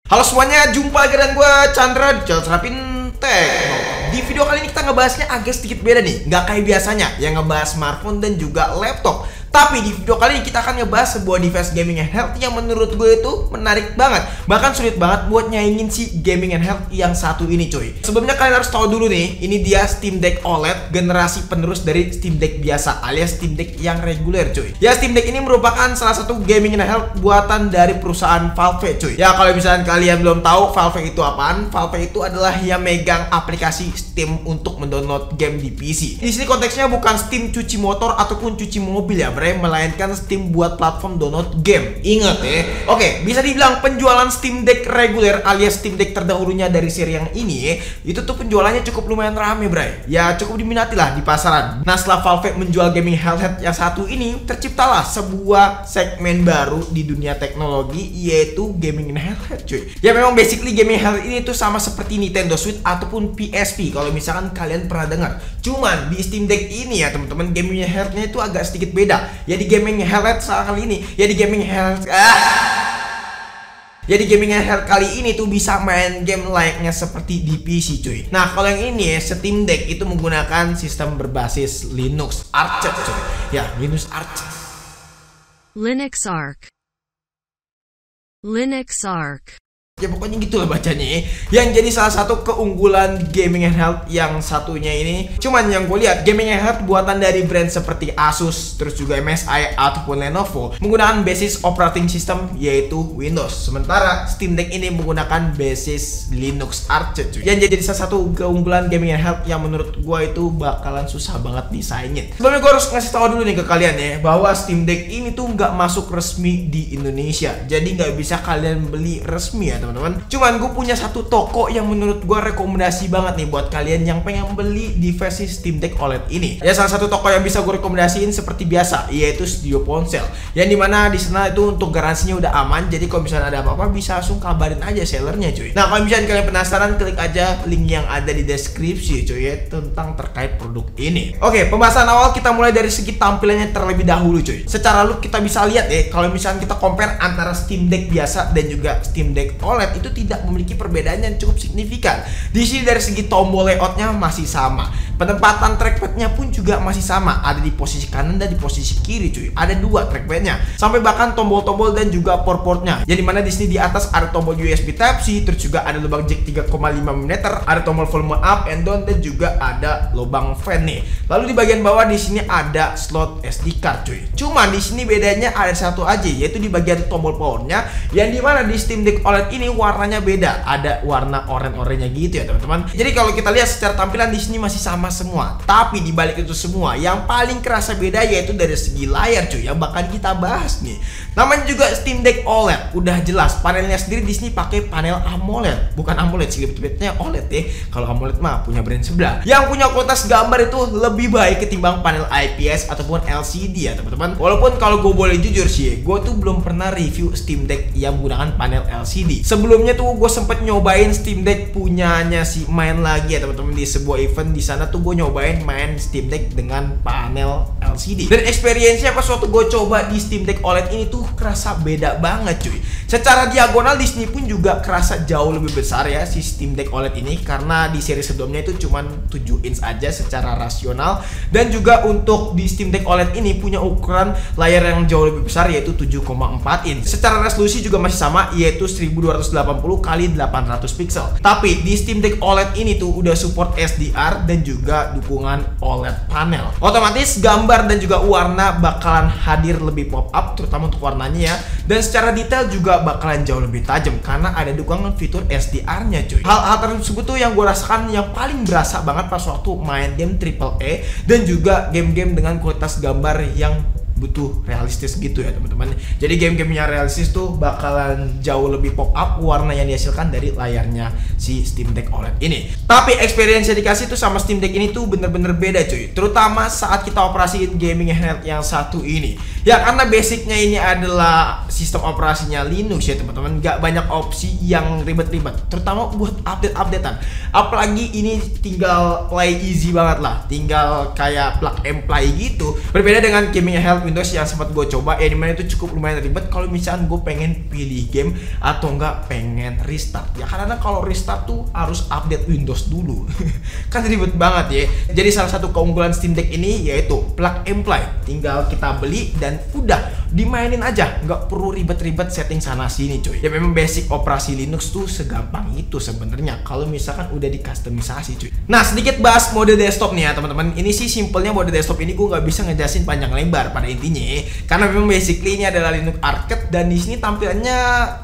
Halo semuanya, jumpa lagi dengan gue Chandra di channel Fintech. Di video kali ini kita ngebahasnya agak sedikit beda nih, nggak kayak biasanya yang ngebahas smartphone dan juga laptop. Tapi di video kali ini kita akan ngebahas sebuah device gaming and health yang menurut gue itu menarik banget. Bahkan sulit banget buat nyaingin si gaming and health yang satu ini cuy. Sebelumnya kalian harus tahu dulu nih, ini dia Steam Deck OLED, generasi penerus dari Steam Deck biasa alias Steam Deck yang reguler cuy. Ya, Steam Deck ini merupakan salah satu gaming and health buatan dari perusahaan Valve cuy. Ya, kalau misalnya kalian belum tahu Valve itu apaan, Valve itu adalah yang megang aplikasi Steam untuk mendownload game di PC. Di sini konteksnya bukan Steam cuci motor ataupun cuci mobil ya, melainkan Steam buat platform download game. Ingat ya. Oke, bisa dibilang penjualan Steam Deck reguler alias Steam Deck terdahulunya dari seri yang ini itu tuh penjualannya cukup lumayan rame, bray. Ya cukup diminati lah di pasaran. Nah, setelah Valve menjual gaming headset yang satu ini, terciptalah sebuah segmen baru di dunia teknologi, yaitu gaming headset cuy. Ya memang basically gaming headset ini tuh sama seperti Nintendo Switch ataupun PSP kalau misalkan kalian pernah dengar. Cuman di Steam Deck ini ya teman-teman, gaming headsetnya itu agak sedikit beda. Ya di gaming headset kali ini, ya di gaming headset kali ini tuh bisa main game layaknya seperti di PC cuy. Nah, kalau yang ini ya, Steam Deck itu menggunakan sistem berbasis Linux Arch cuy. Ya, Linux Arch. Linux Arch. Linux Arch. Ya pokoknya gitulah bacanya ya. Yang jadi salah satu keunggulan gaming and health yang satunya ini, cuman yang gue lihat gaming and health buatan dari brand seperti Asus, terus juga MSI ataupun Lenovo menggunakan basis operating system yaitu Windows. Sementara Steam Deck ini menggunakan basis Linux Arch cuy. Yang jadi salah satu keunggulan gaming and health yang menurut gue itu bakalan susah banget disaingin. Sebelumnya gue harus ngasih tahu dulu nih ke kalian ya, bahwa Steam Deck ini tuh nggak masuk resmi di Indonesia. Jadi nggak bisa kalian beli resmi ya teman-teman. Cuman gue punya satu toko yang menurut gue rekomendasi banget nih buat kalian yang pengen beli device Steam Deck OLED ini. Ya salah satu toko yang bisa gue rekomendasiin seperti biasa, yaitu Studio Ponsel. Yang dimana di sana itu untuk garansinya udah aman. Jadi kalau misalnya ada apa-apa bisa langsung kabarin aja sellernya cuy. Nah, kalau misalnya kalian penasaran, klik aja link yang ada di deskripsi cuy ya, tentang terkait produk ini. Oke, pembahasan awal kita mulai dari segi tampilannya terlebih dahulu cuy. Secara look kita bisa lihat ya, kalau misalnya kita compare antara Steam Deck biasa dan juga Steam Deck OLED itu tidak memiliki perbedaan yang cukup signifikan. Di sini dari segi tombol layoutnya masih sama, penempatan trackpadnya pun juga masih sama, ada di posisi kanan dan di posisi kiri cuy. Ada dua trackpadnya, sampai bahkan tombol-tombol dan juga port-portnya. Yang dimana di sini di atas ada tombol USB Type-C, terus juga ada lubang jack 3,5 mm, ada tombol volume up and down dan juga ada lubang fan nih. Lalu di bagian bawah di sini ada slot SD card cuy. Cuman di sini bedanya ada satu aja, yaitu di bagian tombol powernya, yang dimana di Steam Deck OLED ini warnanya beda, ada warna oranye-oranye gitu ya teman-teman. Jadi kalau kita lihat secara tampilan di sini masih sama semua, tapi di balik itu semua yang paling kerasa beda yaitu dari segi layar cuy, yang bakal kita bahas nih. Namanya juga Steam Deck OLED, udah jelas panelnya sendiri di sini pakai panel AMOLED, bukan AMOLED sih, lebih-lebihnya OLED ya. Kalau AMOLED mah punya brand sebelah yang punya kualitas gambar itu lebih baik ketimbang panel IPS ataupun LCD ya teman-teman. Walaupun kalau gue boleh jujur sih, gue tuh belum pernah review Steam Deck yang menggunakan panel LCD. Sebelumnya tuh gue sempet nyobain Steam Deck punyanya si main lagi ya teman-teman, di sebuah event di sana tuh gue nyobain main Steam Deck dengan panel LCD. Dan experience-nya pas waktu gue coba di Steam Deck OLED ini tuh kerasa beda banget cuy. Secara diagonal di sini pun juga kerasa jauh lebih besar ya si Steam Deck OLED ini, karena di seri sebelumnya itu cuman 7 inch aja secara rasional. Dan juga untuk di Steam Deck OLED ini punya ukuran layar yang jauh lebih besar yaitu 7,4 inch. Secara resolusi juga masih sama yaitu 1280 x 800 pixel. Tapi di Steam Deck OLED ini tuh udah support SDR dan juga dukungan OLED panel. Otomatis gambar dan juga warna bakalan hadir lebih pop up, terutama untuk warnanya ya. Dan secara detail juga bakalan jauh lebih tajam karena ada dukungan fitur SDR-nya cuy. Hal-hal tersebut tuh yang gue rasakan yang paling berasa banget pas waktu main game AAA dan juga game-game dengan kualitas gambar yang butuh realistis gitu ya teman-teman. Jadi game-game yang realistis tuh bakalan jauh lebih pop up warna yang dihasilkan dari layarnya si Steam Deck OLED ini. Tapi experience yang dikasih tuh sama Steam Deck ini tuh bener-bener beda cuy, terutama saat kita operasiin gaming headset yang satu ini. Ya karena basicnya ini adalah sistem operasinya Linux ya teman-teman, nggak banyak opsi yang ribet-ribet, terutama buat update-updatean. Apalagi ini tinggal play easy banget lah, tinggal kayak plug and play gitu. Berbeda dengan gaming headset Windows yang sempat gue coba, ya dimana itu cukup lumayan ribet kalau misalkan gue pengen pilih game atau enggak pengen restart. Ya karena kalau restart tuh harus update Windows dulu. Kan ribet banget ya. Jadi salah satu keunggulan Steam Deck ini yaitu plug and play. Tinggal kita beli dan udah dimainin aja, nggak perlu ribet-ribet setting sana sini cuy. Ya memang basic operasi Linux tuh segampang itu sebenarnya kalau misalkan udah dikustomisasi cuy. Nah, sedikit bahas mode desktop nih ya teman-teman. Ini sih simpelnya mode desktop ini gue nggak bisa ngejelasin panjang lebar pada intinya ya. Karena memang basically ini adalah Linux Arcade dan di sini tampilannya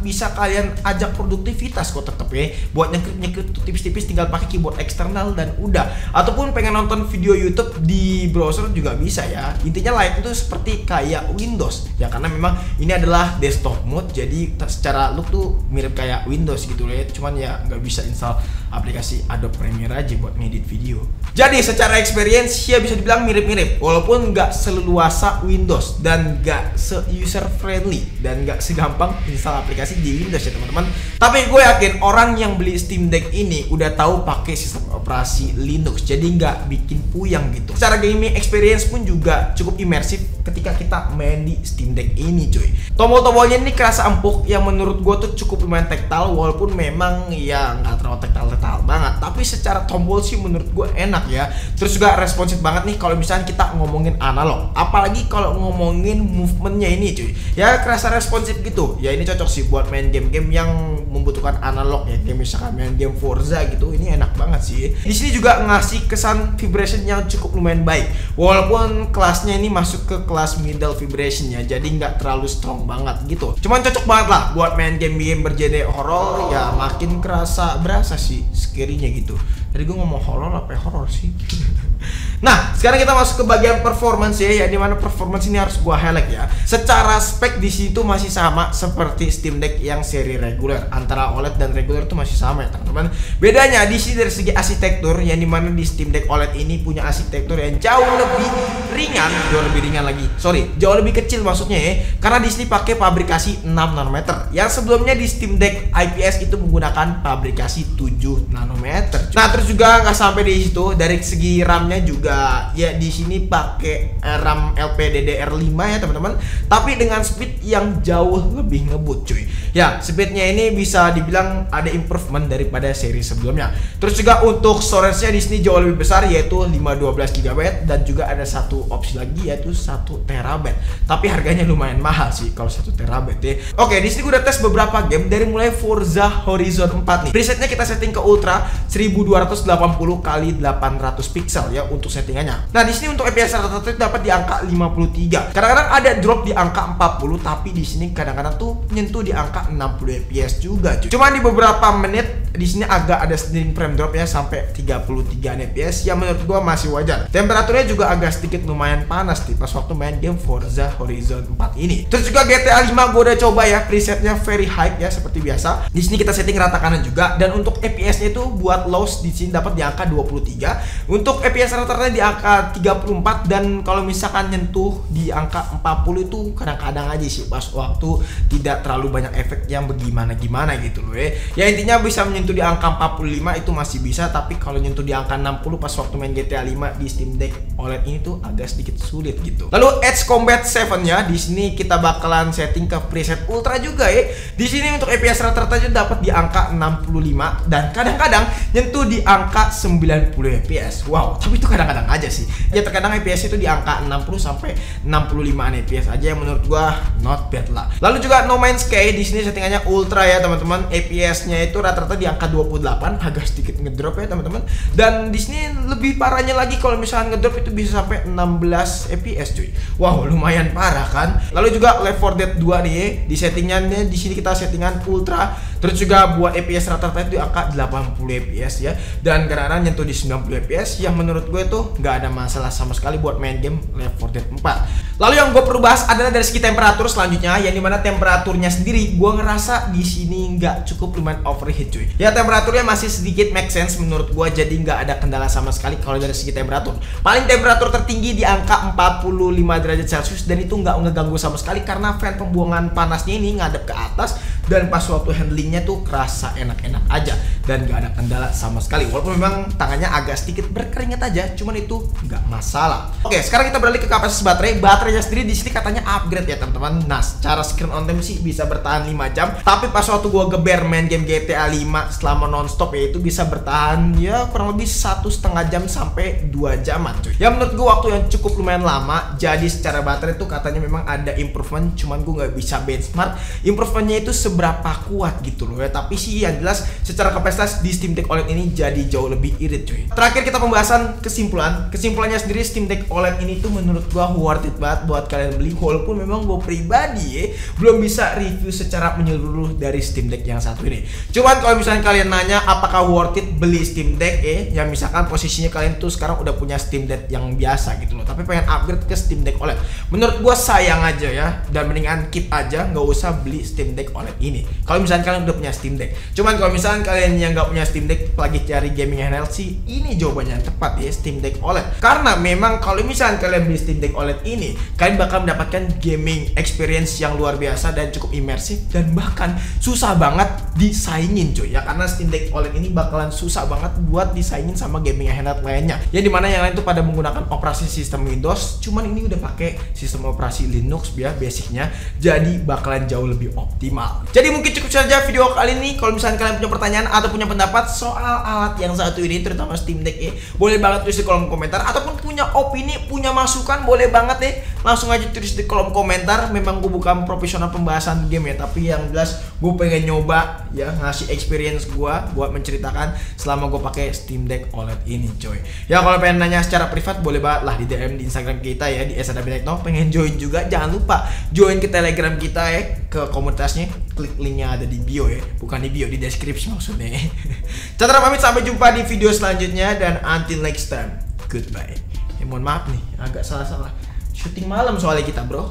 bisa kalian ajak produktivitas kok tetep ya. Buat nyekrit tipis-tipis tinggal pakai keyboard eksternal dan udah. Ataupun pengen nonton video YouTube di browser juga bisa ya. Intinya layaknya itu seperti kayak Windows ya, karena memang ini adalah desktop mode, jadi secara look tuh mirip kayak Windows gitu ya. Cuman ya nggak bisa install aplikasi Adobe Premiere aja buat ngedit video. Jadi secara experience ya bisa dibilang mirip-mirip, walaupun nggak seluasa Windows dan nggak se-user friendly dan nggak segampang install aplikasi di Windows ya teman-teman. Tapi gue yakin orang yang beli Steam Deck ini udah tahu pakai sistem operasi Linux, jadi nggak bikin puyang gitu. Secara gaming experience pun juga cukup imersif ketika kita main di Steam Deck ini cuy. Tombol-tombolnya ini kerasa empuk yang menurut gue tuh cukup lumayan tactile, walaupun memang ya nggak terlalu tactile banget, tapi secara tombol sih menurut gue enak ya. Terus juga responsif banget nih kalau misalnya kita ngomongin analog, apalagi kalau ngomongin movementnya ini cuy, ya kerasa responsif gitu ya. Ini cocok sih buat main game-game yang membutuhkan analog ya, kayak misalkan main game Forza gitu. Ini enak banget sih. Di sini juga ngasih kesan vibration yang cukup lumayan baik, walaupun kelasnya ini masuk ke kelas middle vibration ya, jadi nggak terlalu strong banget gitu. Cuman cocok banget lah buat main game-game bergenre horror ya, makin berasa sih scary-nya gitu. Tadi gue ngomong horror apa horror sih? Nah, sekarang kita masuk ke bagian performance ya, dimana performance ini harus gua highlight ya. Secara spek di situ masih sama seperti Steam Deck yang seri reguler, antara OLED dan reguler itu masih sama ya teman-teman. Bedanya di sini dari segi arsitektur, yang dimana di Steam Deck OLED ini punya arsitektur yang jauh lebih ringan, jauh lebih kecil maksudnya ya. Karena di sini pakai pabrikasi 6 nanometer, yang sebelumnya di Steam Deck IPS itu menggunakan pabrikasi 7 nanometer. Nah, terus juga nggak sampai di situ, dari segi RAM-nya juga ya di sini pakai RAM LPDDR5 ya teman-teman, tapi dengan speed yang jauh lebih ngebut cuy. Ya, speednya ini bisa dibilang ada improvement daripada seri sebelumnya. Terus juga untuk storage-nya di sini jauh lebih besar, yaitu 512 GB, dan juga ada satu opsi lagi yaitu 1 TB. Tapi harganya lumayan mahal sih kalau 1 TB ya. Oke, di sini gue udah tes beberapa game dari mulai Forza Horizon 4 nih. Presetnya kita setting ke Ultra 1280 x 800 pixel ya untuk settingannya. Nah, di sini untuk FPS rata-rata dapat di angka 53. Kadang-kadang ada drop di angka 40, tapi di sini kadang-kadang tuh nyentuh di angka 60 FPS juga cuy. Cuma di beberapa menit di sini agak ada sedikit frame drop ya sampai 33 FPS yang menurut gua masih wajar. Temperaturnya juga agak sedikit lumayan panas nih pas waktu main game Forza Horizon 4 ini. Terus juga GTA 5 gua udah coba ya, presetnya very high ya seperti biasa. Di sini kita setting rata kanan juga, dan untuk FPS-nya itu buat lows di sini dapat di angka 23. Untuk FPS rata-rata di angka 34, dan kalau misalkan nyentuh di angka 40 itu kadang-kadang aja sih pas waktu tidak terlalu banyak efek yang bagaimana-gimana gitu loh ya. Ya intinya bisa menyentuh di angka 45 itu masih bisa, tapi kalau nyentuh di angka 60 pas waktu main GTA 5 di Steam Deck OLED ini tuh agak sedikit sulit gitu. Lalu Edge Combat 7-nya di sini kita bakalan setting ke preset Ultra juga ya. Di sini untuk FPS rata-rata dapat di angka 65, dan kadang-kadang nyentuh di angka 90 FPS. Wow, tapi itu kadang-kadang aja sih. Ya terkadang FPS itu di angka 60 sampai 65 FPS aja yang menurut gua not bad lah. Lalu juga No Man's Sky di sini settingannya Ultra ya teman-teman. FPS-nya itu rata-rata di angka 28, agak sedikit ngedrop ya teman-teman. Dan di sini lebih parahnya lagi kalau misalkan ngedrop itu bisa sampai 16 FPS cuy. Wow, lumayan parah kan. Lalu juga Left 4 Dead 2 nih, di settingannya di sini kita settingan Ultra. Terus juga buat FPS rata-rata itu di angka 80 FPS ya. Dan kadang-kadang nyentuh di 90 FPS yang menurut gue tuh nggak ada masalah sama sekali buat main game Left 4 Dead 4. Lalu yang gue perlu bahas adalah dari segi temperatur selanjutnya, yang dimana temperaturnya sendiri gue ngerasa di sini nggak cukup lumayan overheat cuy. Ya temperaturnya masih sedikit make sense menurut gue, jadi nggak ada kendala sama sekali kalau dari segi temperatur. Paling temperatur tertinggi di angka 45 derajat Celcius, dan itu nggak ngeganggu sama sekali karena fan pembuangan panasnya ini ngadep ke atas, dan pas waktu handlingnya tuh kerasa enak-enak aja dan gak ada kendala sama sekali. Walaupun memang tangannya agak sedikit berkeringat aja, cuman itu nggak masalah. Oke, sekarang kita beralih ke kapasitas baterai. Baterainya sendiri di sini katanya upgrade ya teman-teman. Nah, secara screen on time sih bisa bertahan 5 jam, tapi pas waktu gua geber main game GTA 5 selama nonstop ya itu bisa bertahan ya kurang lebih 1,5 jam sampai 2 jaman cuy. Ya menurut gua waktu yang cukup lumayan lama. Jadi secara baterai tuh katanya memang ada improvement, cuman gua nggak bisa benchmark improvementnya itu seberapa kuat gitu loh ya. Tapi sih yang jelas secara kapasitas di Steam Deck OLED ini jadi jauh lebih irit cuy. Terakhir kita pembahasan kesimpulannya sendiri, Steam Deck OLED ini tuh menurut gua worth it banget buat kalian beli. Walaupun memang gua pribadi belum bisa review secara menyeluruh dari Steam Deck yang satu ini. Cuman kalau misalnya kalian nanya apakah worth it beli Steam Deck ya misalkan posisinya kalian tuh sekarang udah punya Steam Deck yang biasa gitu loh, tapi pengen upgrade ke Steam Deck OLED, menurut gua sayang aja ya, dan mendingan keep aja, nggak usah beli Steam Deck OLED ini kalau misalnya kalian udah punya Steam Deck. Cuman kalau misalnya kalian yang nggak punya Steam Deck lagi cari gaming handheld sih, ini jawabannya yang tepat ya, Steam Deck OLED. Karena memang kalau misalnya kalian beli Steam Deck OLED ini, kalian bakal mendapatkan gaming experience yang luar biasa dan cukup imersif, dan bahkan susah banget disaingin cuy ya, karena Steam Deck OLED ini bakalan susah banget buat disaingin sama gaming handheld lainnya ya, dimana yang lain tuh pada menggunakan operasi sistem Windows, cuman ini udah pakai sistem operasi Linux ya basicnya, jadi bakalan jauh lebih optimal. Jadi mungkin cukup saja video kali ini. Kalau misalnya kalian punya pertanyaan atau punya pendapat soal alat yang satu ini, terutama Steam Deck boleh banget tulis di kolom komentar, ataupun punya opini, punya masukan, boleh banget langsung aja tulis di kolom komentar. Memang gue bukan profesional pembahasan game ya, tapi yang jelas gue pengen nyoba ya, ngasih experience gue buat menceritakan selama gue pakai Steam Deck OLED ini coy. Ya kalau pengen nanya secara privat boleh banget lah di DM di Instagram kita ya, di @sadabinekno. Pengen join juga jangan lupa join ke Telegram kita ya, ke komunitasnya, klik linknya ada di bio ya, bukan di bio, di deskripsi maksudnya. Catra pamit, sampai jumpa di video selanjutnya, dan until next time, goodbye. Mohon maaf nih agak salah-salah syuting malam soalnya kita bro.